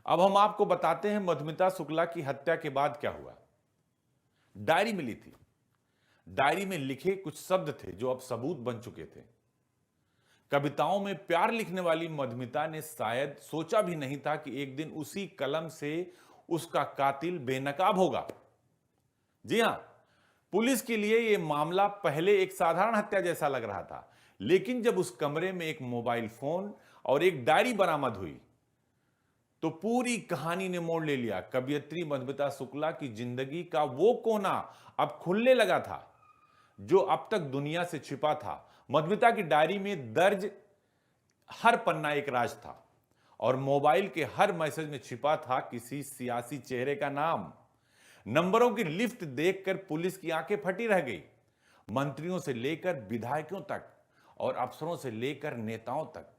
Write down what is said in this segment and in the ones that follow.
अब हम आपको बताते हैं मधुमिता शुक्ला की हत्या के बाद क्या हुआ। डायरी मिली थी। डायरी में लिखे कुछ शब्द थे जो अब सबूत बन चुके थे। कविताओं में प्यार लिखने वाली मधुमिता ने शायद सोचा भी नहीं था कि एक दिन उसी कलम से उसका कातिल बेनकाब होगा। जी हां, पुलिस के लिए यह मामला पहले एक साधारण हत्या जैसा लग रहा था, लेकिन जब उस कमरे में एक मोबाइल फोन और एक डायरी बरामद हुई तो पूरी कहानी ने मोड़ ले लिया। कवयित्री मधुमिता शुक्ला की जिंदगी का वो कोना अब खुलने लगा था जो अब तक दुनिया से छिपा था। मधुमिता की डायरी में दर्ज हर पन्ना एक राज था और मोबाइल के हर मैसेज में छिपा था किसी सियासी चेहरे का नाम। नंबरों की लिस्ट देखकर पुलिस की आंखें फटी रह गई। मंत्रियों से लेकर विधायकों तक और अफसरों से लेकर नेताओं तक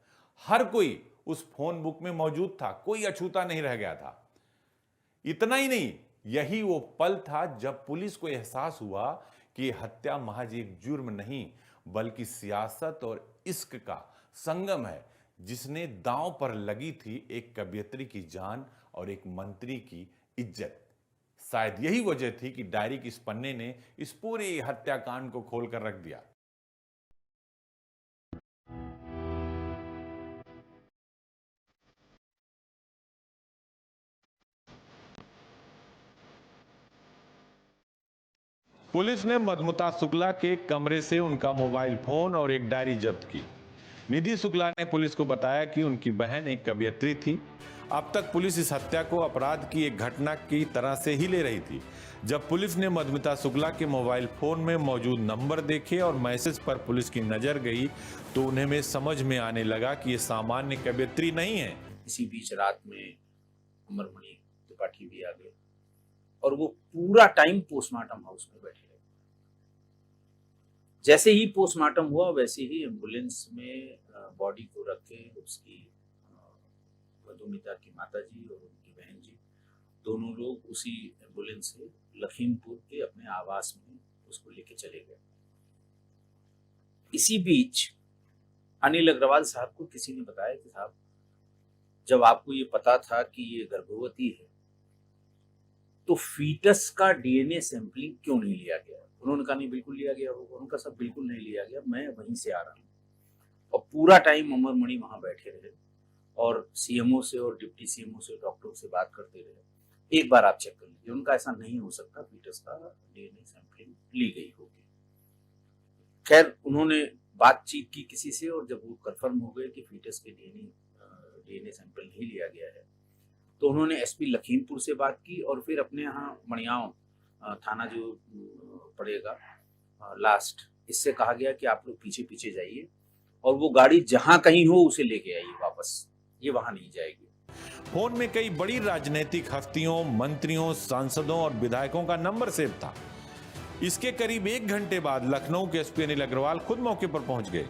हर कोई उस फोन बुक में मौजूद था। कोई अछूता नहीं रह गया था। इतना ही नहीं, यही वो पल था जब पुलिस को एहसास हुआ कि यह हत्या महज एक जुर्म नहीं बल्कि सियासत और इश्क का संगम है, जिसने दांव पर लगी थी एक कवयित्री की जान और एक मंत्री की इज्जत। शायद यही वजह थी कि डायरी के इस पन्ने ने इस पूरे हत्याकांड को खोलकर रख दिया। पुलिस ने मधुमिता शुक्ला के कमरे से उनका मोबाइल फोन और एक डायरी जब्त की। निधि शुक्ला ने पुलिस को बताया कि उनकी बहन एक कवयित्री थी। अब तक पुलिस इस हत्या को अपराध की एक घटना की तरह से ही ले रही थी। जब पुलिस ने मधुमिता शुक्ला के मोबाइल फोन में मौजूद नंबर देखे और मैसेज पर पुलिस की नजर गई तो उन्हें में समझ में आने लगा कि यह सामान्य कवयित्री नहीं है। इसी बीच रात में अमरमणि त्रिपाठी भी आ गए और वो पूरा टाइम पोस्टमार्टम हाउस में बैठे रहे। जैसे ही पोस्टमार्टम हुआ वैसे ही एम्बुलेंस में बॉडी को रख के उसकी मधुमिता की माताजी और उनकी बहन जी दोनों लोग उसी एम्बुलेंस से लखीमपुर के अपने आवास में उसको लेके चले गए। इसी बीच अनिल अग्रवाल साहब को किसी ने बताया कि साहब, जब आपको ये पता था कि ये गर्भवती है तो फीटस का डीएनए सैंपलिंग क्यों नहीं लिया गया? उन्होंने कहा नहीं, बिल्कुल लिया गया होगा। उनका सब बिल्कुल नहीं लिया गया, मैं वहीं से आ रहा हूँ। और पूरा टाइम अमरमणि वहां बैठे रहे और सीएमओ से और डिप्टी सीएमओ से डॉक्टरों से बात करते रहे, एक बार आप चेक कर लीजिए। उनका ऐसा नहीं हो सकता, फीटस का डीएनए सैंपलिंग ली गई होगी। खैर, उन्होंने बातचीत की किसी से और जब वो कंफर्म हो गए कि फीटस के डीएनए सैंपल नहीं लिया गया है तो उन्होंने एसपी लखीमपुर से बात की और फिर अपने यहाँ मणियाव थाना जो पड़ेगा लास्ट, इससे कहा गया कि आप लोग पीछे पीछे जाइए और वो गाड़ी जहां कहीं हो उसे लेके आइए वापस, ये वहां नहीं जाएगी। फोन में कई बड़ी राजनीतिक हस्तियों, मंत्रियों, सांसदों और विधायकों का नंबर सेव था। इसके करीब 1 घंटे बाद लखनऊ के एसपी अनिल अग्रवाल खुद मौके पर पहुंच गए।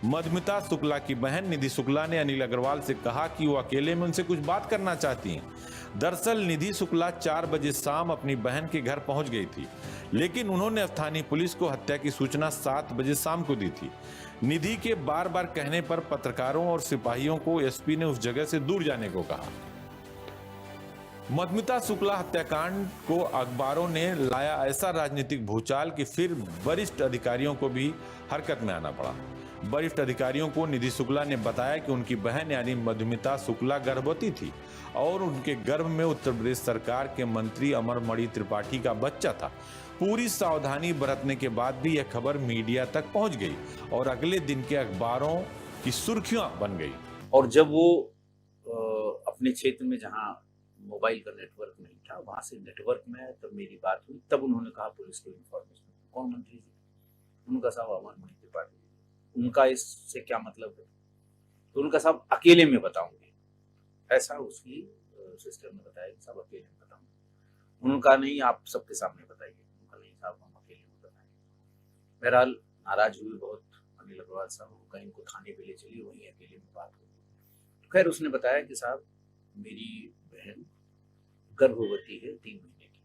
मधुमिता शुक्ला की बहन निधि शुक्ला ने अनिल अग्रवाल से कहा कि वो अकेले में उनसे कुछ बात करना चाहती हैं। दरअसल निधि शुक्ला 4 बजे शाम अपनी बहन के घर पहुंच गई थी, लेकिन उन्होंने स्थानीय पुलिस को हत्या की सूचना 7 बजे शाम को दी थी। निधि के बार बार कहने पर पत्रकारों और सिपाहियों को एसपी ने उस जगह से दूर जाने को कहा। मधुमिता शुक्ला हत्याकांड को अखबारों ने लाया ऐसा राजनीतिक भूचाल कि फिर वरिष्ठ अधिकारियों को भी हरकत में आना पड़ा। वरिष्ठ अधिकारियों को निधि शुक्ला ने बताया कि उनकी बहन यानी मधुमिता शुक्ला गर्भवती थी और उनके गर्भ में उत्तर प्रदेश सरकार के मंत्री अमरमणि त्रिपाठी का बच्चा था। पूरी सावधानी बरतने के बाद भी यह खबर मीडिया तक पहुंच गई और अगले दिन के अखबारों की सुर्खियां बन गई। और जब वो अपने क्षेत्र में जहां मोबाइल का नेटवर्क नहीं था वहां से नेटवर्क में आया, तब मेरी बात हुई। तब उन्होंने कहा पुलिस को इन्फॉर्मेशन, कौन मंत्री जी? उनका साहब अमरमणि त्रिपाठी। उनका इससे क्या मतलब है? तो उनका साहब अकेले में बताऊंगी, ऐसा उसकी सिस्टर ने बताया कि साहब अकेले में बताऊंगी। उन्होंने कहा नहीं, आप सबके सामने बताइए। उनका नहीं साहब, हम अकेले में बताएंगे। बहरहाल नाराज हुए बहुत अनिल अग्रवाल साहब, उनका इनको थाने पे ले चलिए, वहीं अकेले में बात होगी। खैर, उसने बताया कि साहब मेरी बहन गर्भवती है 3 महीने की।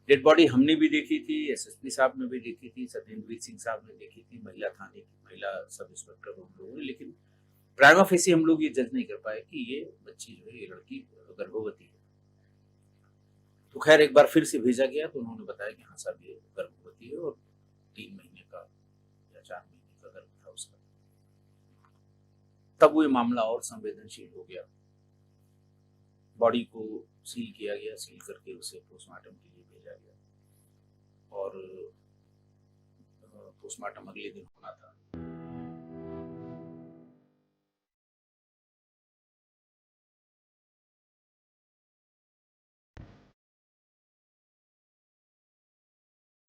डेड बॉडी हमने भी देखी थी, एसएसपी साहब ने भी देखी थी, सत्येंद्रजीत सिंह साहब ने देखी थी, महिला थाने की महिला सब इंस्पेक्टर हम लोगों ने, लेकिन प्राइमा फेसी हम लोग ये जज नहीं कर पाए कि ये बच्ची जो है, ये लड़की गर्भवती तो खैर एक बार फिर से भेजा गया तो उन्होंने बताया कि हाँ साहब ये गर्भवती है और 3 महीने का या 4 महीने का गर्भ था उसका। तब वो ये मामला और संवेदनशील हो गया। बॉडी को सील किया गया, सील करके उसे पोस्टमार्टम के लिए भेजा गया और पोस्टमार्टम अगले दिन होना था।